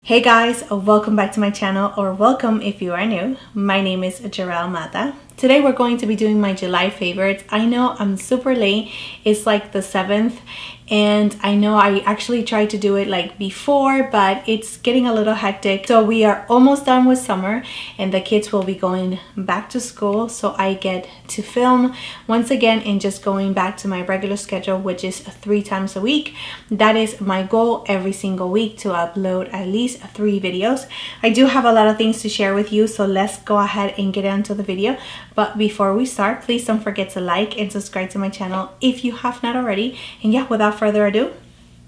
Hey guys, welcome back to my channel, or welcome if you are new. My name is Gerel Matta. Today we're going to be doing my July favorites. I know I'm super late. It's like the 7th, and I know I actually tried to do it like before, but it's getting a little hectic. So we are almost done with summer and the kids will be going back to school, so I get to film once again and just going back to my regular schedule, which is 3 times a week. That is my goal every single week, to upload at least 3 videos. I do have a lot of things to share with you, so let's go ahead and get into the video. But before we start, please don't forget to like and subscribe to my channel if you have not already. And yeah, without further ado,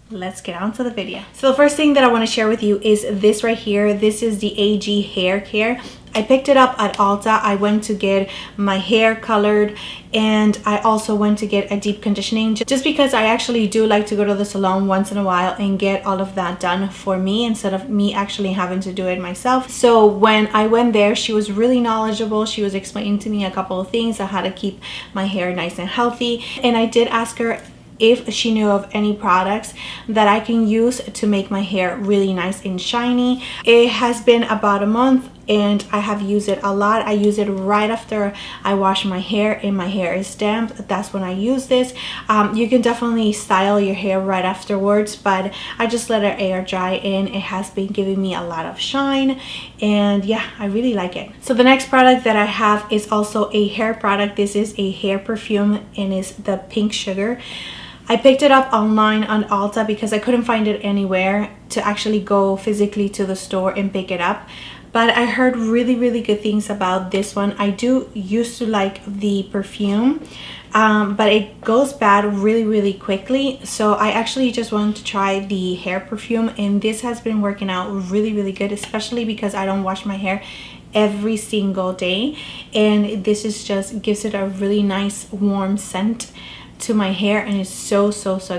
let's get on to the video. So the first thing that I want to share with you is this right here. This is the AG hair care. I picked it up at Ulta. I went to get my hair colored, and I also went to get a deep conditioning, just because I actually do like to go to the salon once in a while and get all of that done for me instead of me actually having to do it myself. So when I went there, she was really knowledgeable. She was explaining to me a couple of things on how to keep my hair nice and healthy, and I did ask her if she knew of any products that I can use to make my hair really nice and shiny. It has been about a month and I have used it a lot. I use it right after I wash my hair and my hair is damp. That's when I use this. You can definitely style your hair right afterwards, but I just let it air dry, and it has been giving me a lot of shine, and yeah, I really like it. So the next product that I have is also a hair product. This is a hair perfume and is the Pink Sugar. I picked it up online on Ulta because I couldn't find it anywhere to actually go physically to the store and pick it up. But I heard really good things about this one. I do used to like the perfume, but it goes bad really quickly. So I actually just wanted to try the hair perfume, and this has been working out really good, especially because I don't wash my hair every single day, and this is just gives it a really nice warm scent to my hair, and it's so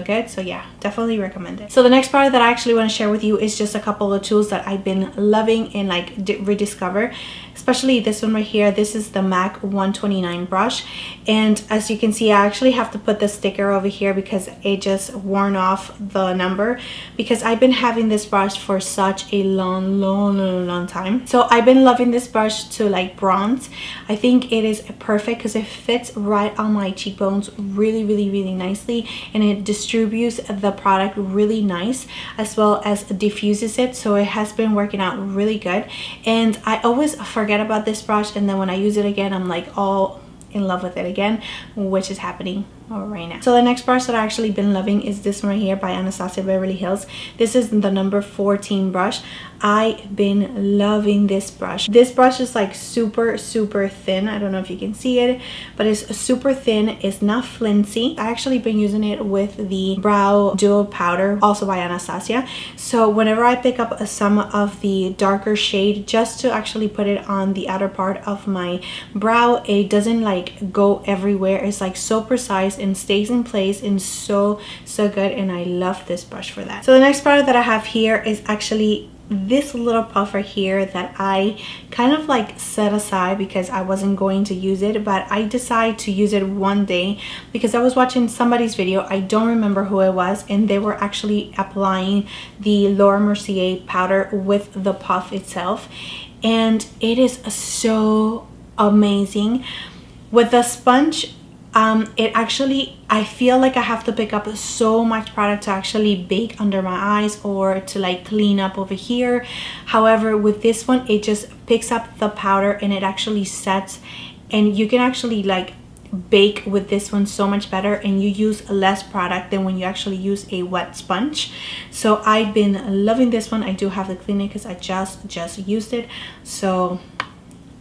good. So yeah, definitely recommend it. So the next product that I actually want to share with you is just a couple of tools that I've been loving and like rediscover, especially this one right here. This is the MAC 129 brush, and as you can see, I actually have to put the sticker over here because it just worn off the number, because I've been having this brush for such a long time. So I've been loving this brush to like bronze. I think it is perfect because it fits right on my cheekbones really nicely, and it distributes the product really nice, as well as diffuses it. So it has been working out really good, and I always forget about this brush, and then when I use it again, I'm like all in love with it again, which is happening right now. So the next brush that I actually been loving is this one right here by Anastasia Beverly Hills. This is the number 14 brush. I've been loving this brush. This brush is like super thin. I don't know if you can see it, but it's super thin. It's not flimsy. I actually been using it with the brow duo powder, also by Anastasia. So whenever I pick up some of the darker shade just to actually put it on the outer part of my brow, it doesn't like go everywhere. It's like so precise and stays in place, and so good, and I love this brush for that. So the next product that I have here is actually this little puffer here that I kind of like set aside because I wasn't going to use it, but I decided to use it one day because I was watching somebody's video. I don't remember who it was, and they were actually applying the Laura Mercier powder with the puff itself, and it is so amazing. With the sponge, it actually, I feel like I have to pick up so much product to actually bake under my eyes or to like clean up over here. However, with this one, it just picks up the powder and it actually sets, and you can actually like bake with this one so much better, and you use less product than when you actually use a wet sponge. So I've been loving this one. I do have to clean it because I just used it. So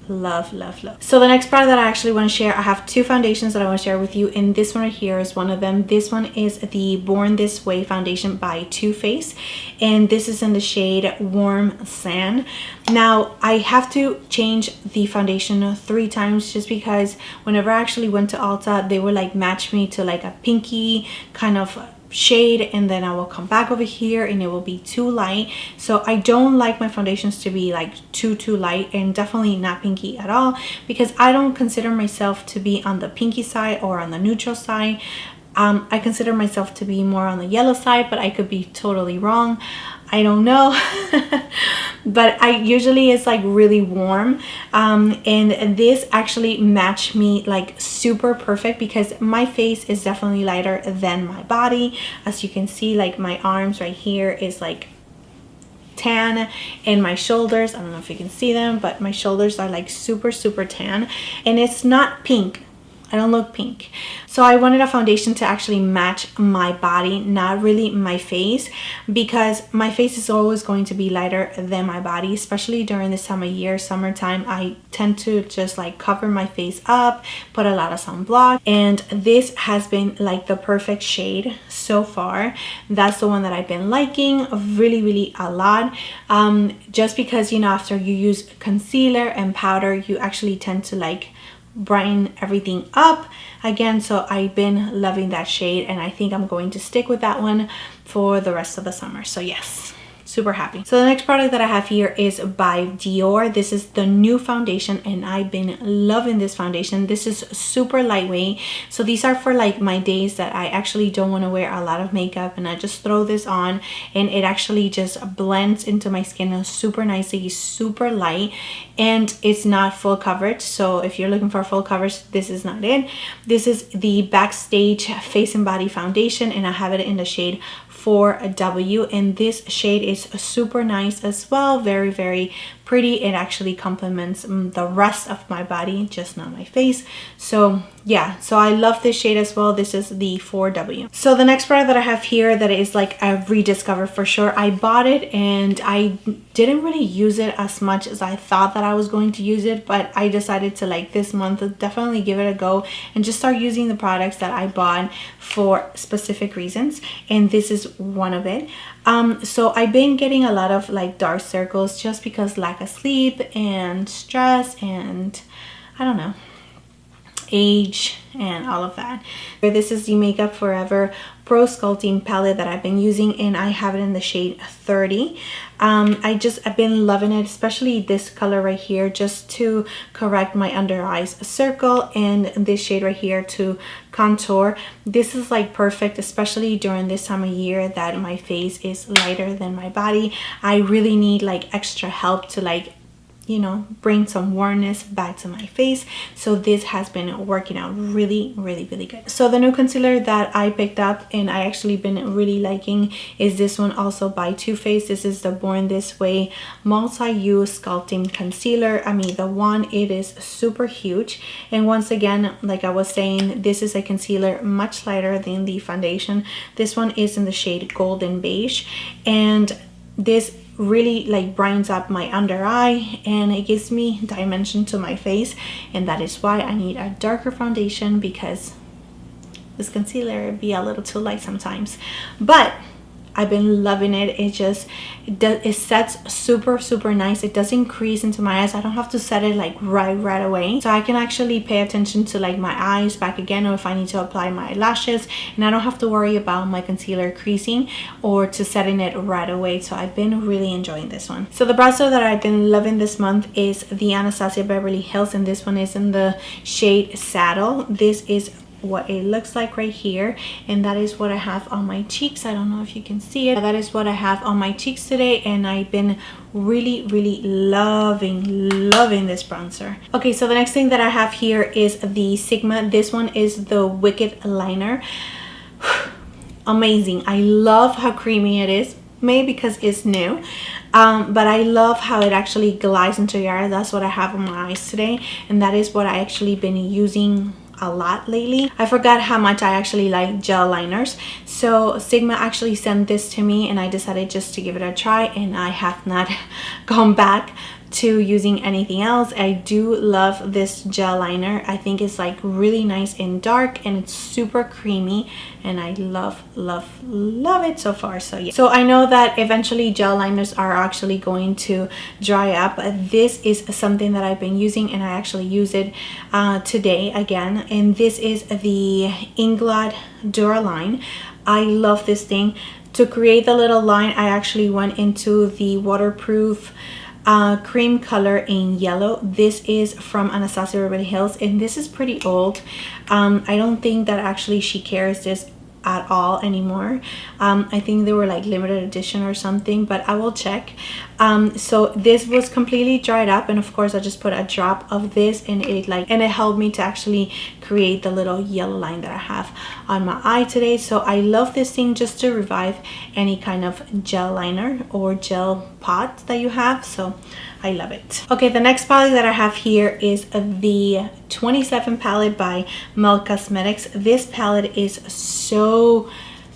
love. So the next product that I actually want to share, I have 2 foundations that I want to share with you, and this one right here is one of them. This one is the Born This Way foundation by Too Faced, and this is in the shade Warm Sand. Now I have to change the foundation 3 times just because whenever I actually went to Ulta, they were like match me to like a pinky kind of shade, and then I will come back over here and it will be too light. So I don't like my foundations to be like too light, and definitely not pinky at all, because I don't consider myself to be on the pinky side or on the neutral side. I consider myself to be more on the yellow side, but I could be totally wrong. I don't know. but I usually it's like really warm, and this actually matched me like super perfect because my face is definitely lighter than my body. As you can see, like my arms right here is like tan, and my shoulders, I don't know if you can see them, but my shoulders are like super tan, and it's not pink. I don't look pink. So I wanted a foundation to actually match my body, not really my face, because my face is always going to be lighter than my body, especially during this time of year, summertime. I tend to just like cover my face up, put a lot of sunblock, and this has been like the perfect shade so far. That's the one that I've been liking really a lot, just because, you know, after you use concealer and powder, you actually tend to like brighten everything up again. So I've been loving that shade, and I think I'm going to stick with that one for the rest of the summer. So yes, super happy. So the next product that I have here is by Dior. This is the new foundation, and I've been loving this foundation. This is super lightweight, so these are for like my days that I actually don't want to wear a lot of makeup, and I just throw this on and it actually just blends into my skin super nicely, super light, and it's not full coverage. So if you're looking for full coverage, this is not it. This is the Backstage Face and Body Foundation, and I have it in the shade 4W, and this shade is super nice as well. Very pretty. It actually complements the rest of my body, just not my face. So yeah, so I love this shade as well. This is the 4W. So the next product that I have here that is like a rediscover for sure. I bought it and I didn't really use it as much as I thought that I was going to use it, but I decided to like this month definitely give it a go and just start using the products that I bought for specific reasons, and this is one of it. So I've been getting a lot of like dark circles just because lack of sleep and stress and I don't know, age and all of that. This is the Makeup Forever Pro Sculpting palette that I've been using, and I have it in the shade 30. I've been loving it, especially this color right here, just to correct my under eyes circle, and this shade right here to contour. This is like perfect, especially during this time of year that my face is lighter than my body. I really need like extra help to like, you know, bring some warmness back to my face. So this has been working out really good. So the new concealer that I picked up and I actually been really liking is this one, also by Too Faced. This is the Born This Way Multi-Use Sculpting Concealer. I mean, the one, it is super huge, and once again, like I was saying, this is a concealer much lighter than the foundation. This one is in the shade Golden Beige, and this really like brightens up my under eye and it gives me dimension to my face, and that is why I need a darker foundation, because this concealer be a little too light sometimes. But I've been loving it. It sets super nice. It doesn't crease into my eyes. I don't have to set it like right away, so I can actually pay attention to like my eyes back again, or if I need to apply my lashes, and I don't have to worry about my concealer creasing or to setting it right away. So I've been really enjoying this one. So the bronzer that I've been loving this month is the Anastasia Beverly Hills, and this one is in the shade Saddle. This is what it looks like right here, and that is what I have on my cheeks. I don't know if you can see it. That is what I have on my cheeks today, and I've been really loving this bronzer. Okay, so the next thing that I have here is the Sigma. This one is the Wicked liner. Amazing. I love how creamy it is, maybe because it's new, but I love how it actually glides into your eye. That's what I have on my eyes today, and that is what I actually been using a lot lately. I forgot how much I actually like gel liners, so Sigma actually sent this to me and I decided just to give it a try, and I have not gone back to using anything else. I do love this gel liner. I think it's like really nice and dark, and it's super creamy, and I love it so far. So yeah, so I know that eventually gel liners are actually going to dry up. This is something that I've been using, and I actually use it today again, and this is the Inglot Duraline. I love this thing. To create the little line, I actually went into the waterproof cream color in yellow. This is from Anastasia Beverly Hills, and this is pretty old. I don't think that actually she carries this at all anymore. I think they were like limited edition or something, but I will check. So this was completely dried up, and of course I just put a drop of this, and it helped me to actually create the little yellow line that I have on my eye today. So I love this thing just to revive any kind of gel liner or gel pot that you have, so I love it. Okay, the next palette that I have here is the 27 palette by Mel Cosmetics. This palette is so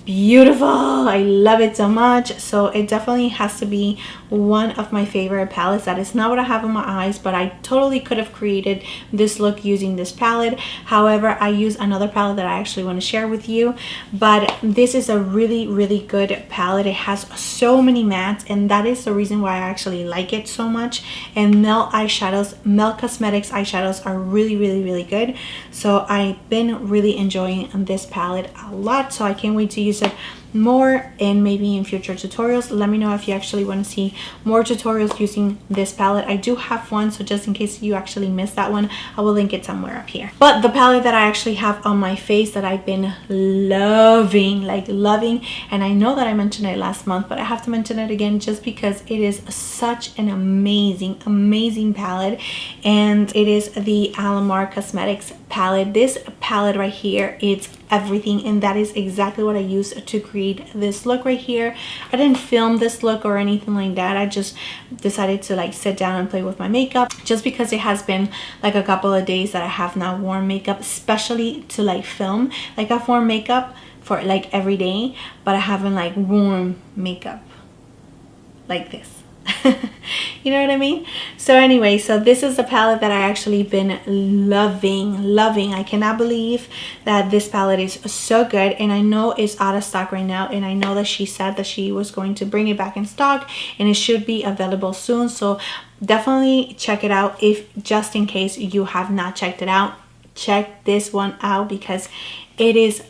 beautiful. I love it so much. So it definitely has to be one of my favorite palettes. That is not what I have on my eyes, but I totally could have created this look using this palette. However, I use another palette that I actually want to share with you, but this is a really good palette. It has so many mattes, and that is the reason why I actually like it so much. And Mel Cosmetics eyeshadows are really good. So I've been really enjoying this palette a lot, so I can't wait to use it more and maybe in future tutorials. Let me know if you actually want to see more tutorials using this palette. I do have one, so just in case you actually missed that one, I will link it somewhere up here. But the palette that I actually have on my face that I've been loving, and I know that I mentioned it last month, but I have to mention it again just because it is such an amazing palette, and it is the Alamar Cosmetics palette. This palette right here, it's everything, and that is exactly what I used to create this look right here. I didn't film this look or anything like that. I just decided to like sit down and play with my makeup, just because it has been like a couple of days that I have not worn makeup, especially to like film. Like I've worn makeup for like every day, but I haven't like worn makeup like this. You know what I mean? So anyway, so this is the palette that I actually been loving. I cannot believe that this palette is so good, and I know it's out of stock right now, and I know that she said that she was going to bring it back in stock, and it should be available soon. So definitely check it out. If just in case you have not checked it out, check this one out because it is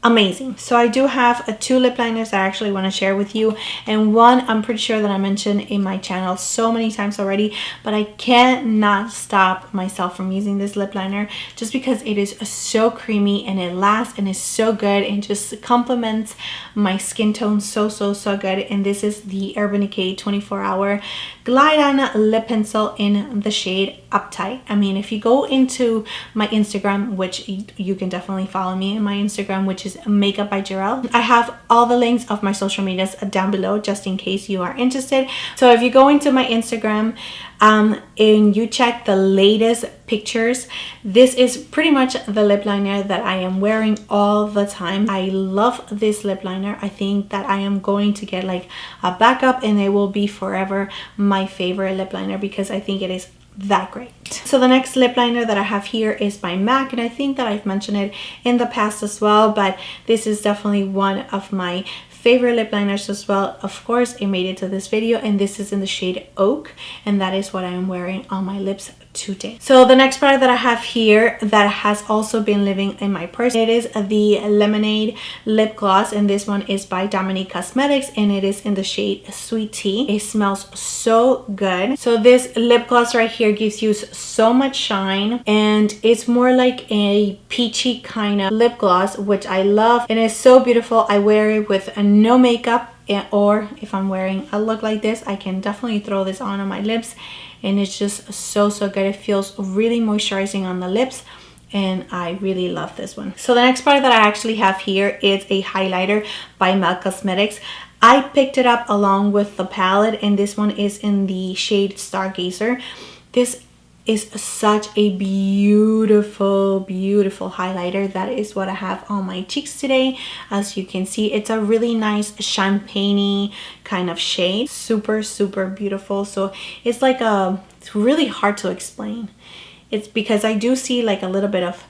amazing. So I do have two lip liners that I actually want to share with you, and one I'm pretty sure that I mentioned in my channel so many times already, but I cannot stop myself from using this lip liner just because it is so creamy and it lasts and is so good and just complements my skin tone so good. And this is the Urban Decay 24-hour Glide On Lip Pencil in the shade Uptight. I mean, if you go into my Instagram, which you can definitely follow me in my Instagram, which is Makeup by Gerel. I have all the links of my social medias down below just in case you are interested. So if you go into my Instagram and you check the latest pictures, this is pretty much the lip liner that I am wearing all the time. I love this lip liner. I think that I am going to get like a backup, and it will be forever my favorite lip liner because I think it is that great. So the next lip liner that I have here is by MAC, and I think that I've mentioned it in the past as well, but this is definitely one of my favorite lip liners as well. Of course, it made it to this video, and this is in the shade Oak, and that is what I am wearing on my lips today. So the next product that I have here that has also been living in my purse, it is the Lemonade lip gloss, and this one is by Dominique Cosmetics, and it is in the shade Sweet Tea. It smells so good. So this lip gloss right here gives you so much shine, and it's more like a peachy kind of lip gloss, which I love, and it's so beautiful. I wear it with no makeup, or if I'm wearing a look like this, I can definitely throw this on my lips, and it's just so good. It feels really moisturizing on the lips, and I really love this one. So the next product that I actually have here is a highlighter by Mel Cosmetics. I picked it up along with the palette, and this one is in the shade Stargazer. This is such a beautiful highlighter. That is what I have on my cheeks today. As you can see, it's a really nice champagne-y kind of shade. Super beautiful. So it's like it's really hard to explain. It's because I do see like a little bit of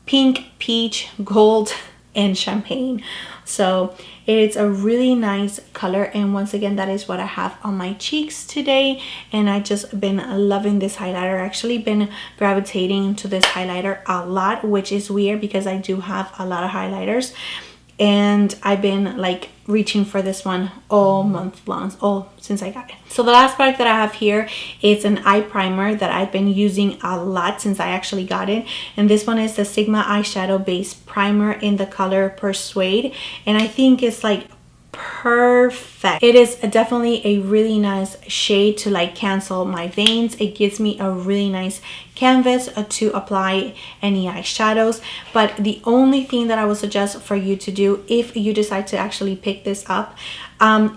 pink, peach, gold, and champagne. So it's a really nice color, and once again, that is what I have on my cheeks today, and I just been loving this highlighter. Actually been gravitating to this highlighter a lot, which is weird because I do have a lot of highlighters, and I've been like reaching for this one all month long, since I got it. So the last product that I have here is an eye primer that I've been using a lot since I actually got it, and this one is the Sigma eyeshadow base primer in the color Persuade, and I think it's like perfect. It is definitely a really nice shade to like cancel my veins. It gives me a really nice canvas to apply any eyeshadows. But the only thing that I would suggest for you to do if you decide to actually pick this up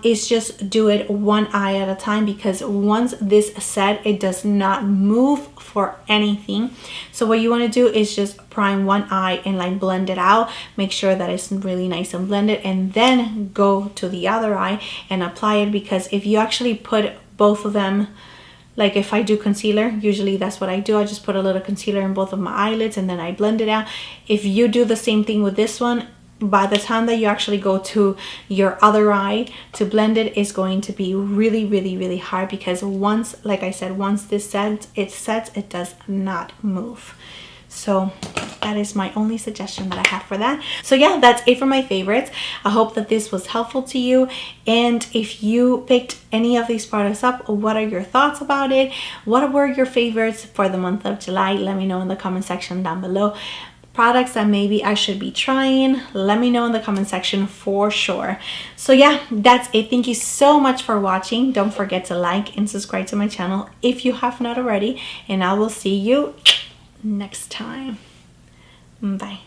is just do it one eye at a time, because once this is set, it does not move for anything. So what you want to do is just prime one eye and like blend it out, make sure that it's really nice and blended, and then go to the other eye and apply it. Because if you actually put both of them, like if I do concealer, usually that's what I do, I just put a little concealer in both of my eyelids and then I blend it out. If you do the same thing with this one, by the time that you actually go to your other eye to blend it, is going to be really hard, because once, like I said, once this sets, it does not move. So that is my only suggestion that I have for that. So yeah, that's it for my favorites. I hope that this was helpful to you, and if you picked any of these products up, what are your thoughts about it? What were your favorites for the month of July? Let me know in the comment section down below. Products that maybe I should be trying, let me know in the comment section for sure. So yeah, that's it. Thank you so much for watching. Don't forget to like and subscribe to my channel if you have not already, and I will see you next time. Bye.